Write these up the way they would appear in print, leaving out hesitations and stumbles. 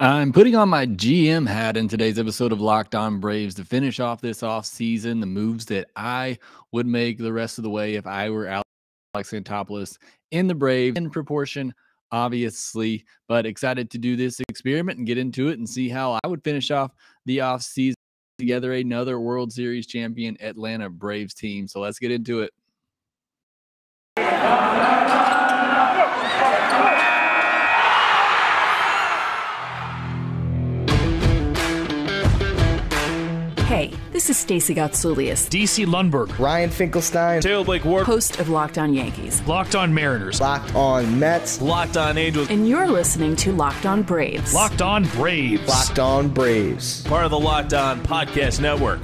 I'm putting on my GM hat in today's episode of Locked On Braves to finish off this offseason, the moves that I would make the rest of the way if I were Alex Anthopoulos in the Braves in proportion, obviously, but excited to do this experiment and get into it and see how I would finish off the offseason together another World Series champion Atlanta Braves team. So let's get into it. Hey, this is Stacey Gotsoulias, DC Lundberg, Ryan Finkelstein, Taylor Blake Ward, host of Locked On Yankees, Locked On Mariners, Locked On Mets, Locked On Angels, and you're listening to Locked On Braves. Locked On Braves, Locked On Braves, part of the Locked On Podcast Network.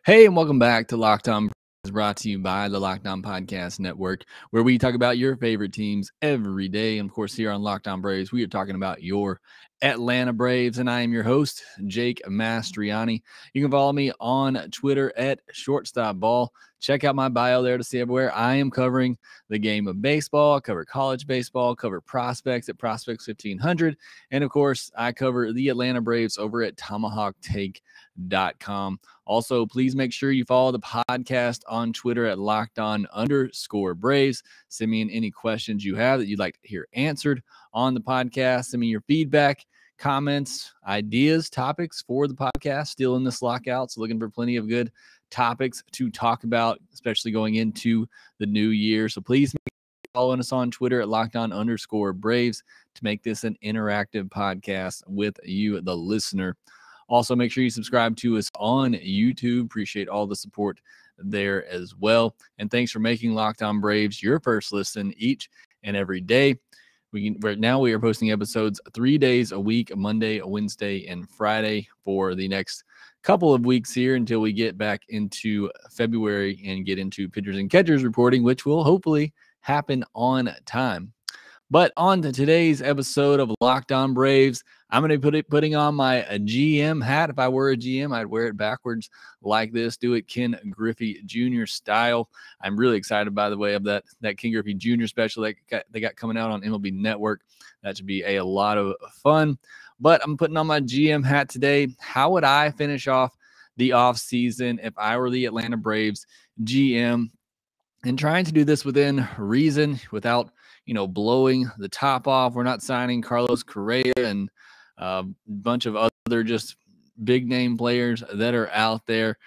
Hey, and welcome back to Locked On Braves, brought to you by the Locked On Podcast Network, where we talk about your favorite teams every day. And of course, here on Locked On Braves, we are talking about your Atlanta Braves, and I am your host, Jake Mastriani. You can follow me on Twitter at ShortstopBall. Check out my bio there to see everywhere I am covering the game of baseball. I cover college baseball, cover prospects at Prospects 1500, and of course, I cover the Atlanta Braves over at TomahawkTake.com. Also, please make sure you follow the podcast on Twitter at LockedOn_Braves. Send me in any questions you have that you'd like to hear answered on the podcast. Send me your feedback, comments, ideas, topics for the podcast. Still in this lockout, so looking for plenty of good topics to talk about, especially going into the new year. So please make sure you're following us on Twitter at LockedOn_Braves to make this an interactive podcast with you, the listener. Also, make sure you subscribe to us on YouTube. Appreciate all the support there as well. And thanks for making Locked On Braves your first listen each and every day. Right now we are posting episodes 3 days a week, Monday, Wednesday, and Friday for the next couple of weeks here until we get back into February and get into pitchers and catchers reporting, which will hopefully happen on time. But on to today's episode of Locked On Braves, I'm going to be putting on my GM hat. If I were a GM, I'd wear it backwards like this, do it Ken Griffey Jr. style. I'm really excited, by the way, of that Ken Griffey Jr. special they got coming out on MLB Network. That should be a lot of fun. But I'm putting on my GM hat today. How would I finish off the offseason if I were the Atlanta Braves GM? And trying to do this within reason, without blowing the top off. We're not signing Carlos Correa and a bunch of other just big name players that are out there.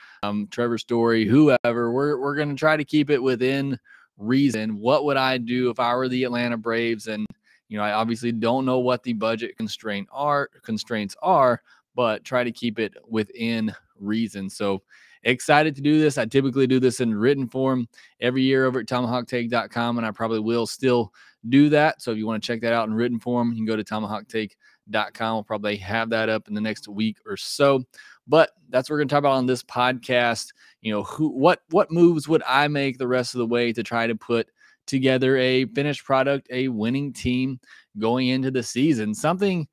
Trevor Story, whoever. We're going to try to keep it within reason. What would I do if I were the Atlanta Braves? And I obviously don't know what the budget constraints are, but try to keep it within reason. So excited to do this. I typically do this in written form every year over at TomahawkTake.com, and I probably will still do that. So if you want to check that out in written form, you can go to TomahawkTake.com. We'll probably have that up in the next week or so. But that's what we're going to talk about on this podcast. What moves would I make the rest of the way to try to put together a finished product, a winning team going into the season? Something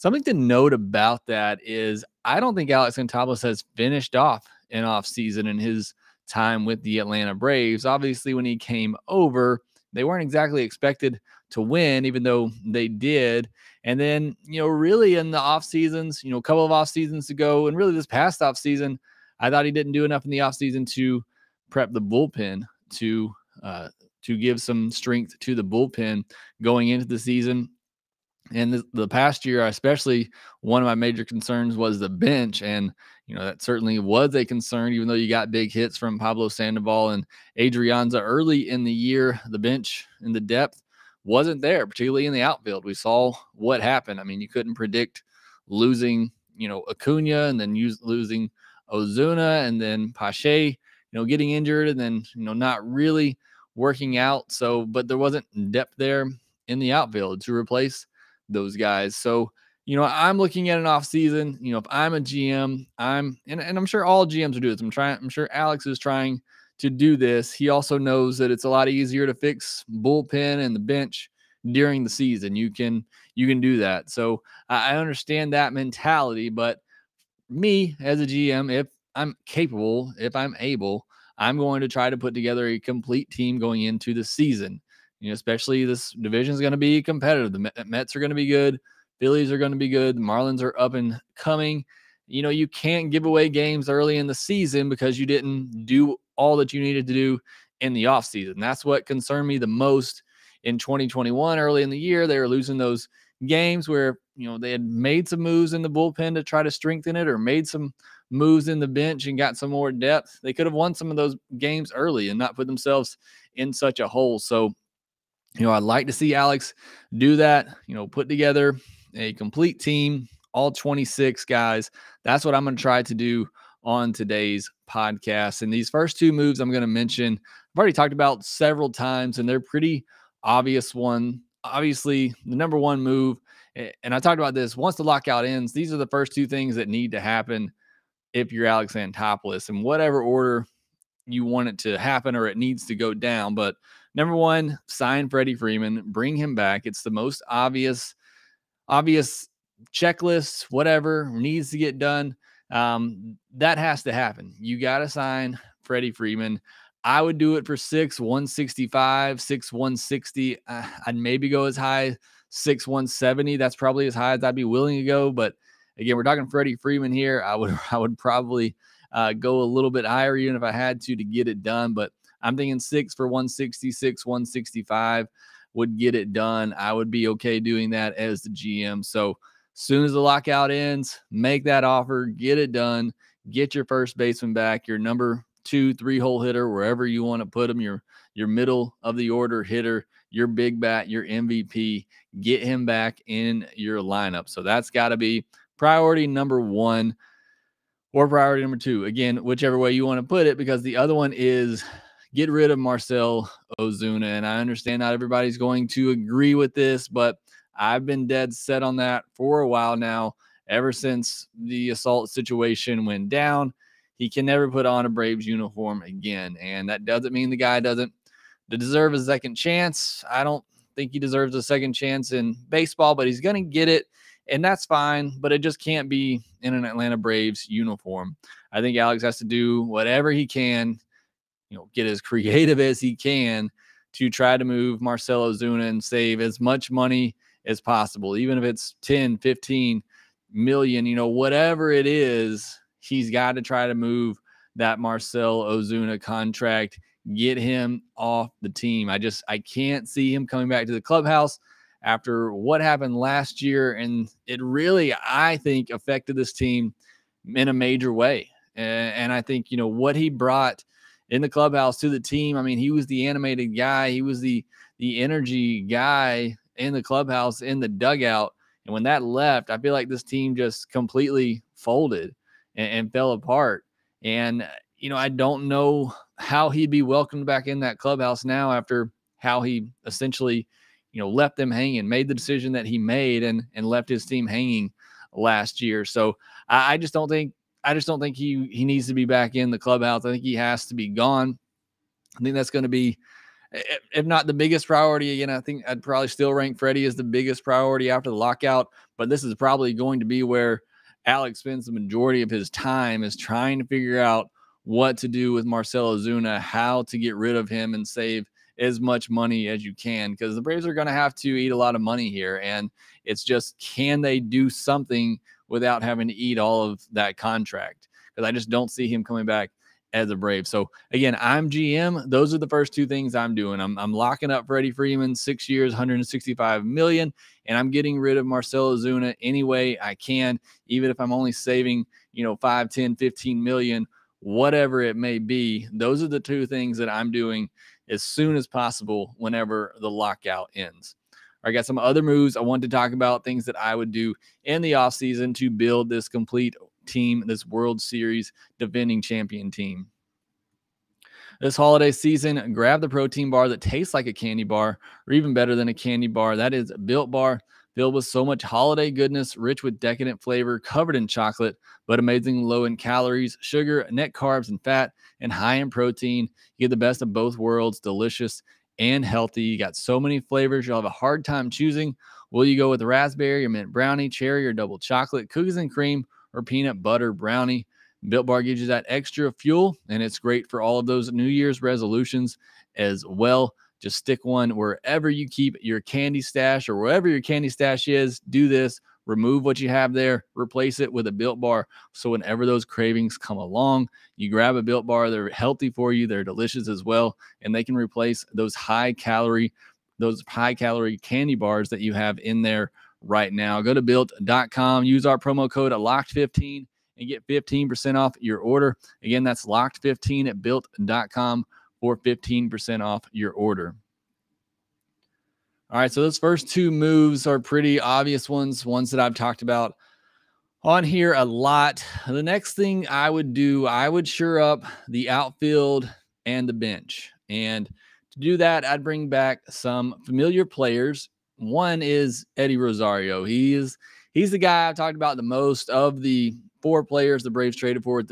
to note about that is I don't think Alex Anthopoulos has finished off an offseason in his time with the Atlanta Braves. Obviously, when he came over, they weren't exactly expected to win, even though they did. And then, really in the off seasons, a couple of off seasons ago, and really this past off season, I thought he didn't do enough in the off season to prep the bullpen to give some strength to the bullpen going into the season. And the past year, especially, one of my major concerns was the bench. And, that certainly was a concern, even though you got big hits from Pablo Sandoval and Adrianza early in the year. The bench and the depth wasn't there, particularly in the outfield. We saw what happened. I mean, you couldn't predict losing, Acuna and then losing Ozuna and then Pache, getting injured and then, not really working out. So, but there wasn't depth there in the outfield to replace those guys. So, I'm looking at an off season, if I'm a GM, and I'm sure all GMs will do this. I'm sure Alex is trying to do this. He also knows that it's a lot easier to fix bullpen and the bench during the season. You can do that. So I understand that mentality, but me as a GM, if I'm capable, if I'm able, I'm going to try to put together a complete team going into the season. especially this division is going to be competitive. The Mets are going to be good. Phillies are going to be good. The Marlins are up and coming. You can't give away games early in the season because you didn't do all that you needed to do in the offseason. That's what concerned me the most in 2021. Early in the year, they were losing those games where, they had made some moves in the bullpen to try to strengthen it, or made some moves in the bench and got some more depth. They could have won some of those games early and not put themselves in such a hole. So, I'd like to see Alex do that, put together a complete team, all 26 guys. That's what I'm going to try to do on today's podcast. And these first two moves I'm going to mention, I've already talked about several times, and they're pretty obvious one. Obviously, the number one move, and I talked about this, once the lockout ends, these are the first two things that need to happen if you're Alex Anthopoulos, in whatever order you want it to happen or it needs to go down. But number one, sign Freddie Freeman, bring him back. It's the most obvious checklist, whatever needs to get done. That has to happen. You got to sign Freddie Freeman. I would do it for 6,165, 6,160. I'd maybe go as high 6,170. That's probably as high as I'd be willing to go. But again, we're talking Freddie Freeman here. I would probably go a little bit higher even if I had to get it done. But I'm thinking 6 for 160, 165 would get it done. I would be okay doing that as the GM. So soon as the lockout ends, make that offer, get it done, get your first baseman back, your number 2, 3-hole hitter, wherever you want to put him, your middle of the order hitter, your big bat, your MVP, get him back in your lineup. So that's got to be priority number 1 or priority number 2. Again, whichever way you want to put it, because the other one is get rid of Marcell Ozuna. And I understand not everybody's going to agree with this, but I've been dead set on that for a while now, ever since the assault situation went down. He can never put on a Braves uniform again. And that doesn't mean the guy doesn't deserve a second chance. I don't think he deserves a second chance in baseball, but he's going to get it, and that's fine. But it just can't be in an Atlanta Braves uniform. I think Alex has to do whatever he can, get as creative as he can to try to move Marcell Ozuna and save as much money as possible. Even if it's 10, 15 million, whatever it is, he's got to try to move that Marcell Ozuna contract, get him off the team. I can't see him coming back to the clubhouse after what happened last year. And it really, I think, affected this team in a major way. And I think, what he brought in the clubhouse to the team, I mean, he was the animated guy. He was the energy guy in the clubhouse, in the dugout. And when that left, I feel like this team just completely folded and fell apart. And, I don't know how he'd be welcomed back in that clubhouse now after how he essentially, left them hanging, made the decision that he made and left his team hanging last year. So I just don't think he needs to be back in the clubhouse. I think he has to be gone. I think that's going to be, if not the biggest priority. Again, I think I'd probably still rank Freddie as the biggest priority after the lockout, but this is probably going to be where Alex spends the majority of his time, is trying to figure out what to do with Marcell Ozuna, how to get rid of him and save as much money as you can, because the Braves are going to have to eat a lot of money here. And it's just, can they do something without having to eat all of that contract? Because I just don't see him coming back as a Brave. So again, I'm GM. Those are the first two things I'm doing. I'm locking up Freddie Freeman, 6 years, $165 million, and I'm getting rid of Marcell Ozuna any way I can, even if I'm only saving, 5, 10, 15 million, whatever it may be. Those are the two things that I'm doing as soon as possible whenever the lockout ends. I got some other moves I want to talk about, things that I would do in the offseason to build this complete team, this World Series defending champion team. This holiday season, grab the protein bar that tastes like a candy bar, or even better than a candy bar. That is Built Bar, filled with so much holiday goodness, rich with decadent flavor, covered in chocolate, but amazingly low in calories, sugar, net carbs, and fat, and high in protein. You get the best of both worlds, delicious and healthy. You got so many flavors, you'll have a hard time choosing. Will you go with raspberry or mint brownie, cherry or double chocolate, cookies and cream, or peanut butter brownie? Built Bar gives you that extra fuel, and it's great for all of those New Year's resolutions as well. Just stick one wherever you keep your candy stash, or wherever your candy stash is. Do this. Remove what you have there, replace it with a Built Bar. So whenever those cravings come along, you grab a Built Bar. They're healthy for you. They're delicious as well. And they can replace those high calorie candy bars that you have in there right now. Go to built.com, use our promo code LOCKED15 and get 15% off your order. Again, that's LOCKED15 at built.com for 15% off your order. All right, so those first two moves are pretty obvious ones that I've talked about on here a lot. The next thing I would do, I would shore up the outfield and the bench. And to do that, I'd bring back some familiar players. One is Eddie Rosario. He's the guy I've talked about the most of the 4 players the Braves traded for at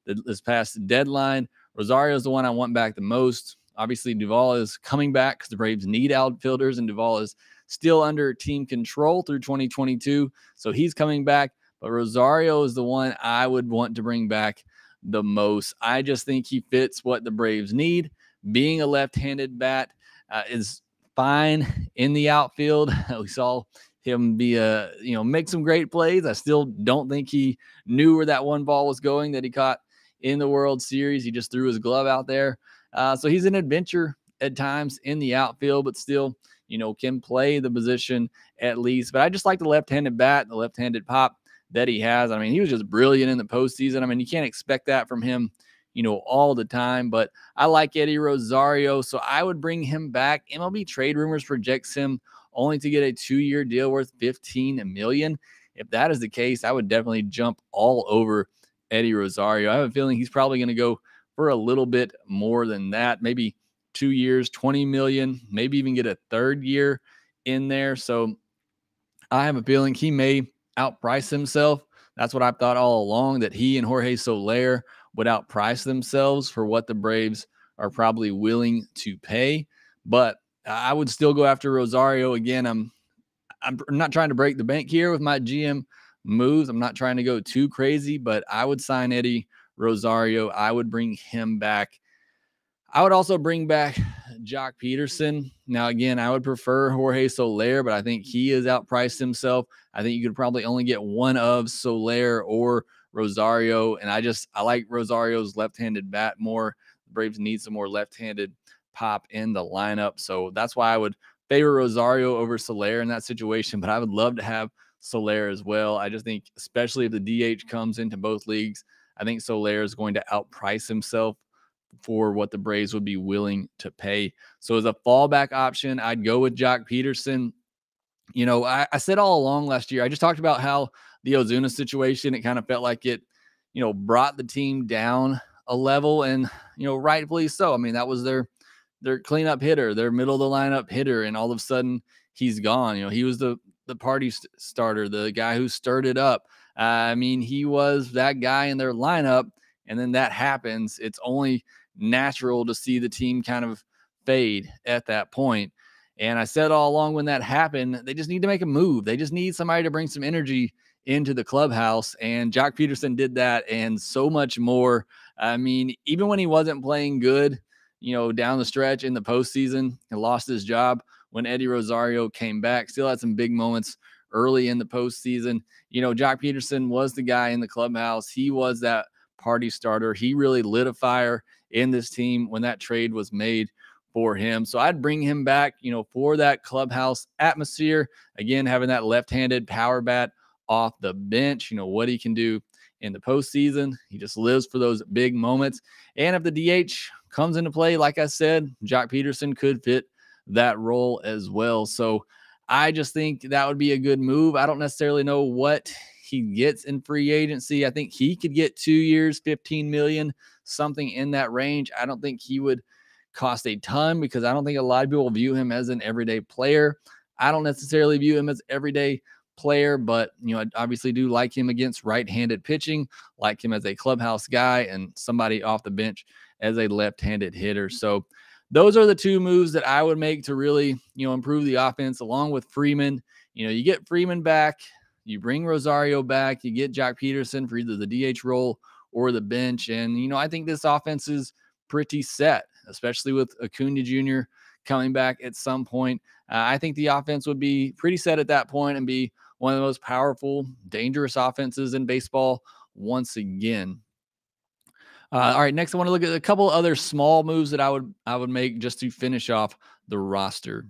this past deadline. Rosario is the one I want back the most. Obviously, Duvall is coming back because the Braves need outfielders, and Duvall is still under team control through 2022. So he's coming back. But Rosario is the one I would want to bring back the most. I just think he fits what the Braves need. Being a left-handed bat is fine in the outfield. We saw him make some great plays. I still don't think he knew where that one ball was going that he caught in the World Series. He just threw his glove out there. So he's an adventure at times in the outfield, but still, can play the position at least. But I just like the left-handed bat, the left-handed pop that he has. I mean, he was just brilliant in the postseason. I mean, you can't expect that from him, all the time. But I like Eddie Rosario, so I would bring him back. MLB trade rumors projects him only to get a 2-year deal worth $15 million. If that is the case, I would definitely jump all over Eddie Rosario. I have a feeling he's probably going to go for a little bit more than that, maybe 2 years, $20 million, maybe even get a 3rd year in there. So I have a feeling he may outprice himself. That's what I've thought all along, that he and Jorge Soler would outprice themselves for what the Braves are probably willing to pay. But I would still go after Rosario. Again, I'm not trying to break the bank here with my GM moves. I'm not trying to go too crazy, but I would sign Eddie Rosario. I would bring him back. I would also bring back Jock Peterson. Now, again, I would prefer Jorge Soler, but I think he has outpriced himself. I think you could probably only get one of Soler or Rosario, and I like Rosario's left-handed bat more. The Braves need some more left-handed pop in the lineup, so that's why I would favor Rosario over Soler in that situation, but I would love to have Soler as well. I just think, especially if the DH comes into both leagues, I think Soler is going to outprice himself for what the Braves would be willing to pay. So as a fallback option, I'd go with Jock Peterson. I said all along last year, I just talked about how the Ozuna situation, it kind of felt like it, brought the team down a level, and, rightfully so. I mean, that was their cleanup hitter, their middle of the lineup hitter, and all of a sudden he's gone. He was the party starter, the guy who stirred it up. I mean, he was that guy in their lineup, and then that happens. It's only natural to see the team kind of fade at that point. And I said all along, when that happened, they just need to make a move. They just need somebody to bring some energy into the clubhouse, and Jock Peterson did that and so much more. I mean, even when he wasn't playing good, down the stretch in the postseason, he lost his job. When Eddie Rosario came back, still had some big moments early in the postseason. Jock Peterson was the guy in the clubhouse. He was that party starter. He really lit a fire in this team when that trade was made for him. So I'd bring him back, for that clubhouse atmosphere. Again, having that left-handed power bat off the bench, what he can do in the postseason. He just lives for those big moments. And if the DH comes into play, like I said, Jock Peterson could fit that role as well. So I just think that would be a good move. I don't necessarily know what he gets in free agency. I think he could get 2 years, $15 million, something in that range. I don't think he would cost a ton, because I don't think a lot of people view him as an everyday player. I don't necessarily view him as everyday player, but I obviously do like him against right-handed pitching, like him as a clubhouse guy, and somebody off the bench as a left-handed hitter. So those are the two moves that I would make to really, improve the offense, along with Freeman. You get Freeman back, you bring Rosario back, you get Jock Peterson for either the DH role or the bench. And, I think this offense is pretty set, especially with Acuna Jr. coming back at some point. I think the offense would be pretty set at that point and be one of the most powerful, dangerous offenses in baseball once again. All right, next I want to look at a couple other small moves that I would make just to finish off the roster.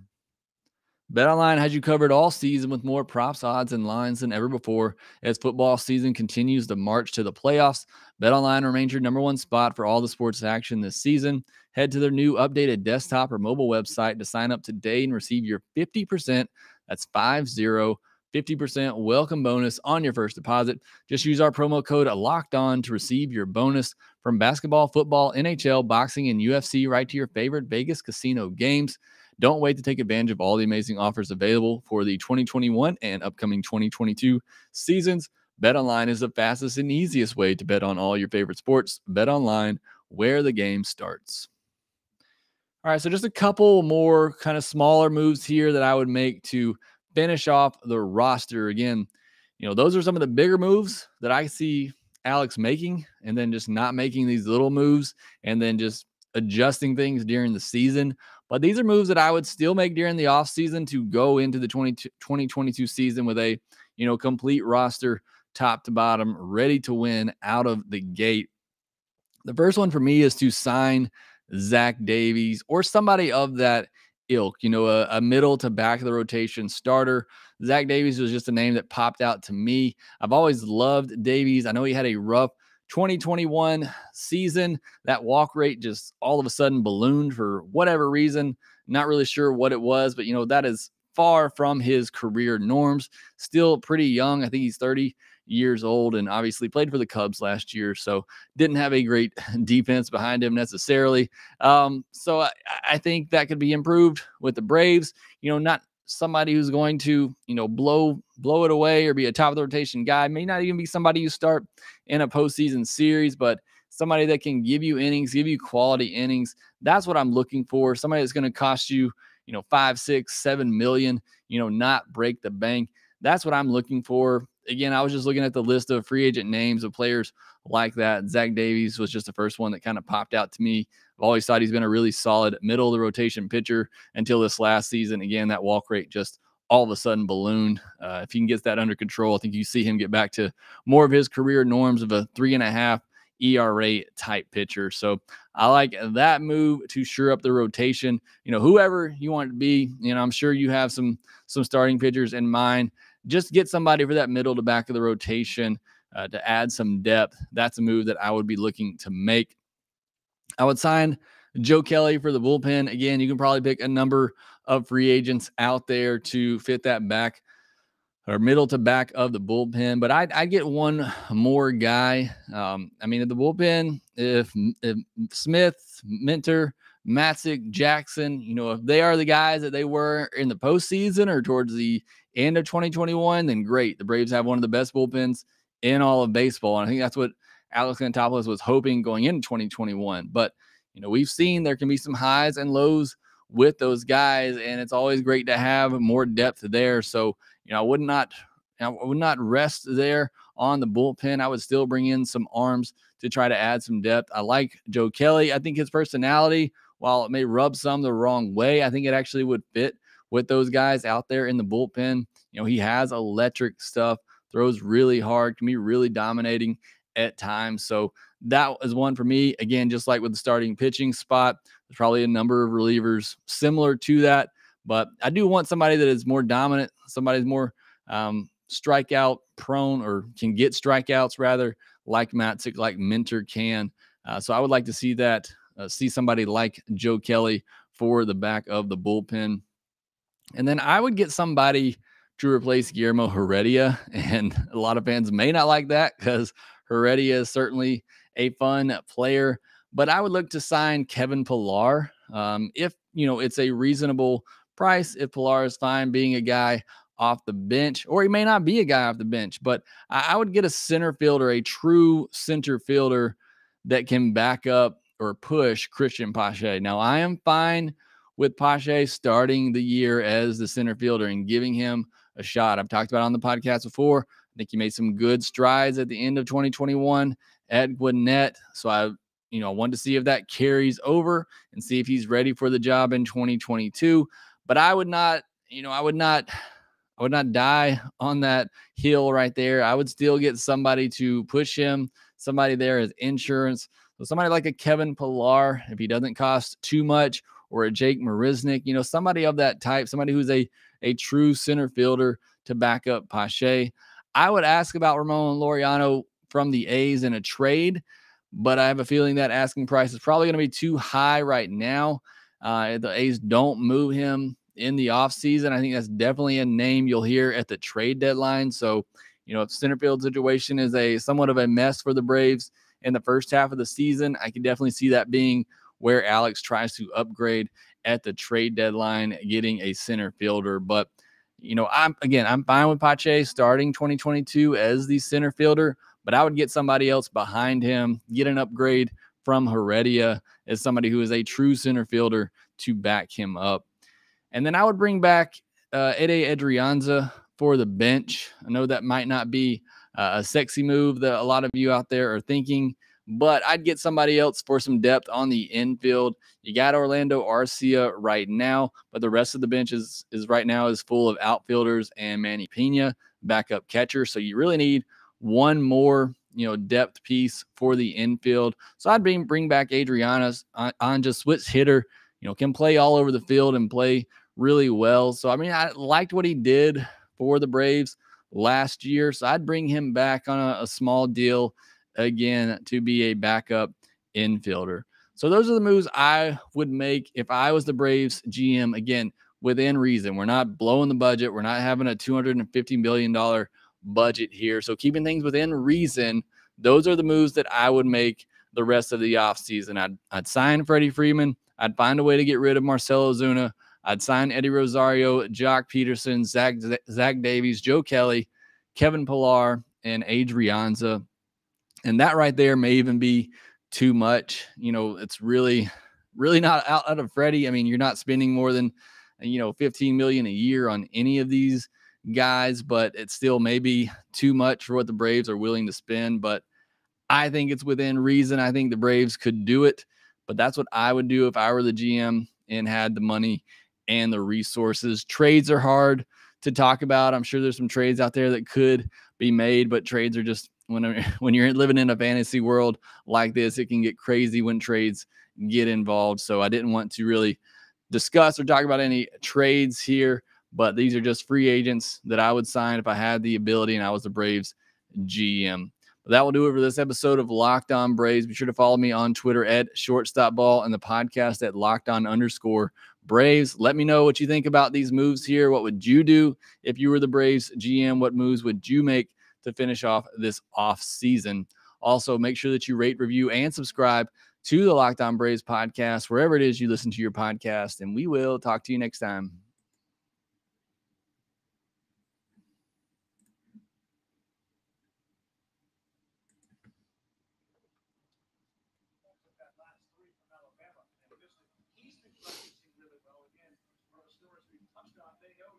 BetOnline has you covered all season with more props, odds, and lines than ever before. As football season continues to march to the playoffs, BetOnline remains your number one spot for all the sports action this season. Head to their new updated desktop or mobile website to sign up today and receive your 50%, that's 50% welcome bonus on your first deposit. Just use our promo code LOCKEDON to receive your bonus from basketball, football, NHL, boxing, and UFC right to your favorite Vegas casino games. Don't wait to take advantage of all the amazing offers available for the 2021 and upcoming 2022 seasons. BetOnline is the fastest and easiest way to bet on all your favorite sports. BetOnline, where the game starts. All right, so just a couple more kind of smaller moves here that I would make to finish off the roster. Again, those are some of the bigger moves that I see Alex making, and then just not making these little moves and then just adjusting things during the season. But these are moves that I would still make during the offseason to go into the 2022 season with a, complete roster top to bottom, ready to win out of the gate. The first one for me is to sign Zach Davies or somebody of that ilk, a middle to back of the rotation starter. Zach Davies was just a name that popped out to me. I've always loved Davies. I know he had a rough 2021 season. That walk rate just all of a sudden ballooned for whatever reason. Not really sure what it was, but that is far from his career norms. Still pretty young. I think he's 30 years old and obviously played for the Cubs last year, so didn't have a great defense behind him necessarily. So I think that could be improved with the Braves. Not somebody who's going to, blow it away or be a top of the rotation guy. May not even be somebody you start in a postseason series, but somebody that can give you innings, give you quality innings. That's what I'm looking for. Somebody that's going to cost you, 5, 6, 7 million, not break the bank. That's what I'm looking for. Again, I was just looking at the list of free agent names of players like that. Zach Davies was just the first one that kind of popped out to me. I've always thought he's been a really solid middle of the rotation pitcher until this last season. Again, that walk rate just all of a sudden ballooned. If he can get that under control, I think you see him get back to more of his career norms of a 3.5 ERA type pitcher. So I like that move to shore up the rotation. Whoever you want it to be, I'm sure you have some starting pitchers in mind. Just get somebody for that middle to back of the rotation to add some depth. That's a move that I would be looking to make. I would sign Joe Kelly for the bullpen. Again, you can probably pick a number of free agents out there to fit that back or middle to back of the bullpen, but I'd get one more guy. At the bullpen, if Smith, Minter, Matzik, Jackson, if they are the guys that they were in the postseason or towards the end of 2021, then great. The Braves have one of the best bullpens in all of baseball. And I think that's what Alex Anthopoulos was hoping going into 2021. But, we've seen there can be some highs and lows with those guys, and it's always great to have more depth there. So, I would not rest there on the bullpen. I would still bring in some arms to try to add some depth. I like Joe Kelly. I think his personality, while it may rub some the wrong way, I think it actually would fit with those guys out there in the bullpen. He has electric stuff, throws really hard, can be really dominating at times. So that is one for me. Again, just like with the starting pitching spot, there's probably a number of relievers similar to that, but I do want somebody that is more dominant, somebody's more strikeout prone or can get strikeouts rather, like Matzik, like Minter can. So I would like to see that, see somebody like Joe Kelly for the back of the bullpen. And then I would get somebody to replace Guillermo Heredia. And a lot of fans may not like that because Heredia is certainly a fun player. But I would look to sign Kevin Pillar. If, it's a reasonable price, if Pillar is fine being a guy off the bench, or he may not be a guy off the bench, but I would get a center fielder, a true center fielder that can back up or push Christian Pache. Now, I am fine with Pache starting the year as the center fielder and giving him a shot. I've talked about it on the podcast before. I think he made some good strides at the end of 2021 at Gwinnett. So I I wanted to see if that carries over and see if he's ready for the job in 2022. But I would not die on that hill right there. I would still get somebody to push him, somebody there as insurance. So somebody like a Kevin Pillar, if he doesn't cost too much, or a Jake Marisnick, somebody of that type, somebody who's a true center fielder to back up Pache. I would ask about Ramon Laureano from the A's in a trade, but I have a feeling that asking price is probably going to be too high right now. The A's don't move him in the offseason. I think that's definitely a name you'll hear at the trade deadline. So, if center field situation is a somewhat of a mess for the Braves in the first half of the season, I can definitely see that being where Alex tries to upgrade at the trade deadline, getting a center fielder. But, I'm fine with Pache starting 2022 as the center fielder, but I would get somebody else behind him, get an upgrade from Heredia as somebody who is a true center fielder to back him up. And then I would bring back Ede Adrianza for the bench. I know that might not be a sexy move that a lot of you out there are thinking, but I'd get somebody else for some depth on the infield. You got Orlando Arcia right now, but the rest of the bench is right now is full of outfielders and Manny Pena, backup catcher. So you really need one more, depth piece for the infield. So I'd bring back Adriana's on just switch hitter, can play all over the field and play really well. So, I liked what he did for the Braves last year. So I'd bring him back on a small deal again to be a backup infielder. So those are the moves I would make if I was the Braves GM, again, within reason. We're not blowing the budget. We're not having a $250 million budget here. So keeping things within reason, those are the moves that I would make the rest of the offseason. I'd sign Freddie Freeman. I'd find a way to get rid of Marcell Ozuna. I'd sign Eddie Rosario, Jock Peterson, Zach Davies, Joe Kelly, Kevin Pillar, and Adrianza. And that right there may even be too much. It's really not out of Freddie. You're not spending more than, $15 million a year on any of these guys, but it's still maybe too much for what the Braves are willing to spend. But I think it's within reason. I think the Braves could do it, but that's what I would do if I were the GM and had the money and the resources. Trades are hard to talk about. I'm sure there's some trades out there that could be made, but trades are just, when you're living in a fantasy world like this, it can get crazy when trades get involved. So I didn't want to really discuss or talk about any trades here, but these are just free agents that I would sign if I had the ability and I was the Braves GM. But that will do it for this episode of Locked On Braves. Be sure to follow me on Twitter at shortstopball and the podcast at LockedOn_Braves. Let me know what you think about these moves here. What would you do if you were the Braves GM? What moves would you make to finish off this off season? Also, make sure that you rate, review, and subscribe to the Locked On Braves podcast, wherever it is you listen to your podcast, and we will talk to you next time.